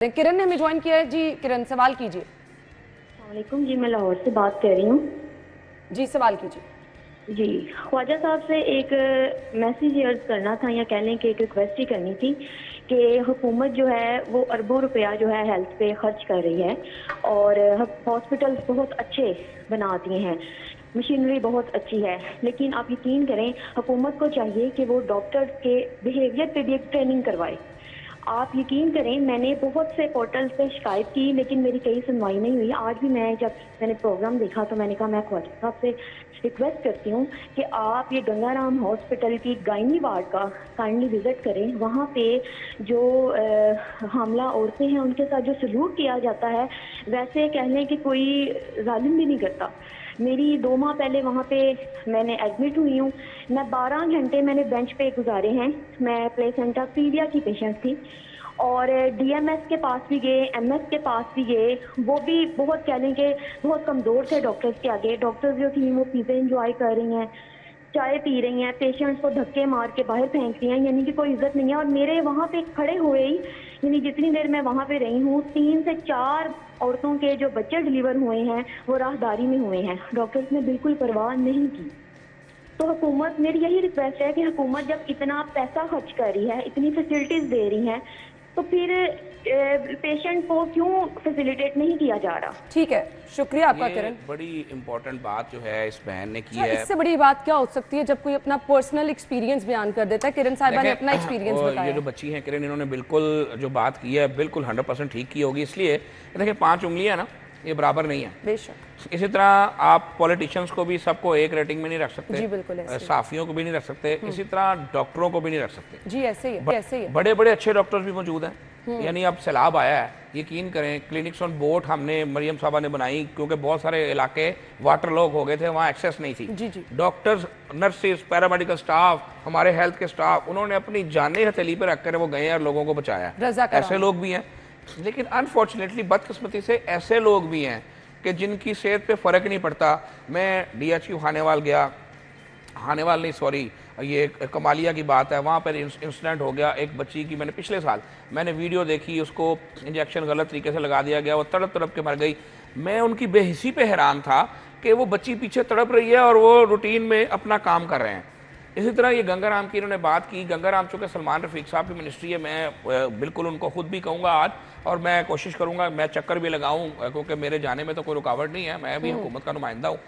किरण ने हमें ज्वाइन किया है जी। किरण, सवाल कीजिए। वालेकुम जी, मैं लाहौर से बात कर रही हूँ। जी, सवाल कीजिए। जी, ख्वाजा साहब से एक मैसेज अर्ज करना था, या कह लें कि एक रिक्वेस्ट ही करनी थी कि हुकूमत जो है वो अरबों रुपया जो है हेल्थ पे खर्च कर रही है, और हॉस्पिटल्स बहुत अच्छे बना दिए हैं, मशीनरी बहुत अच्छी है, लेकिन आप यकीन करें हुकूमत को चाहिए कि वो डॉक्टर्स के बिहेवियर पे भी एक ट्रेनिंग करवाए। आप यकीन करें, मैंने बहुत से पोर्टल्स पे शिकायत की, लेकिन मेरी कहीं सुनवाई नहीं हुई। आज भी जब मैंने प्रोग्राम देखा तो मैंने कहा मैं ख्वाजा साहब से रिक्वेस्ट करती हूँ कि आप ये गंगाराम हॉस्पिटल की गायनी वार्ड का काइंडली विजिट करें। वहाँ पे जो हामला औरतें हैं उनके साथ जो सलूक किया जाता है, वैसे कह लें कि कोई जालिम भी नहीं करता। मेरी 2 माह पहले वहाँ पे मैंने एडमिट हुई हूँ। मैं 12 घंटे मैंने बेंच पे गुजारे हैं। मैं प्लेसेंटा पीडिया की पेशेंट थी, और डीएमएस के पास भी गए, एमएस के पास भी गए, वो भी बहुत कह लें कि बहुत कमज़ोर थे डॉक्टर्स के आगे। डॉक्टर्स जो थी वो पिज़्ज़े इंजॉय कर रही हैं, चाय पी रही हैं, पेशेंट्स को धक्के मार के बाहर फेंक रही हैं, यानी कि कोई इज्जत नहीं है। और मेरे वहाँ पे खड़े हुए ही, यानी जितनी देर मैं वहाँ पे रही हूँ, 3 से 4 औरतों के जो बच्चे डिलीवर हुए हैं वो राहदारी में हुए हैं। डॉक्टर्स ने बिल्कुल परवाह नहीं की। तो हुकूमत, मेरी यही रिक्वेस्ट है कि हुकूमत जब इतना पैसा खर्च कर रही है, इतनी फैसिलिटीज दे रही है, तो फिर पेशेंट को क्यों फैसिलिटेट नहीं किया जा रहा। ठीक है, शुक्रिया आपका ये किरण। बड़ी इंपॉर्टेंट बात जो है इस बहन ने की अच्छा, है। इससे बड़ी बात क्या हो सकती है जब कोई अपना पर्सनल एक्सपीरियंस बयान कर देता है। किरण साहिबा ने अपना एक्सपीरियंस और बताया ये जो है। बच्ची हैं किरण, इन्होंने बिल्कुल जो बात की है बिल्कुल 100% ठीक की होगी। इसलिए देखिए, 5 उंगलियां ना, ये बराबर नहीं है। बेशक। इसी तरह आप पॉलिटिशियंस को भी सबको एक रेटिंग में नहीं रख सकते, जी बिल्कुल ऐसे ही। साफियों को भी नहीं रख सकते, इसी तरह डॉक्टरों को भी नहीं रख सकते। जी ऐसे ही है, ऐसे ही है। बड़े बड़े अच्छे डॉक्टर्स भी मौजूद हैं। यानी अब सैलाब आया है, यकीन करें, क्लिनिक्स ऑन बोट हमने मरियम साहबा ने बनाई, क्योंकि बहुत सारे इलाके वाटर लॉग हो गए थे, वहाँ एक्सेस नहीं थी। जी जी। डॉक्टर्स, नर्सेज, पैरामेडिकल स्टाफ, हमारे हेल्थ के स्टाफ, उन्होंने अपनी जानें हथेली पर रखकर वो गए और लोगों को बचाया। ऐसे लोग भी हैं, लेकिन अनफॉर्चुनेटली बदकिस्मती से ऐसे लोग भी हैं कि जिनकी सेहत पे फ़र्क नहीं पड़ता। मैं डीएचयू हानेवाल गया, हानेवाल नहीं सॉरी, ये कमालिया की बात है, वहाँ पर इंसिडेंट हो गया एक बच्ची की। मैंने पिछले साल मैंने वीडियो देखी, उसको इंजेक्शन गलत तरीके से लगा दिया गया, वो तड़प तड़प के मर गई। मैं उनकी बेहिसी पे हैरान था कि वो बच्ची पीछे तड़प रही है और वो रूटीन में अपना काम कर रहे हैं। इसी तरह ये गंगाराम की इन्होंने बात की। गंगाराम चूँकि सलमान रफ़ीक साहब की मिनिस्ट्री है, मैं बिल्कुल उनको खुद भी कहूँगा आज, और मैं कोशिश करूँगा मैं चक्कर भी लगाऊँ, क्योंकि मेरे जाने में तो कोई रुकावट नहीं है, मैं भी हुकूमत का नुमाइंदा हूँ।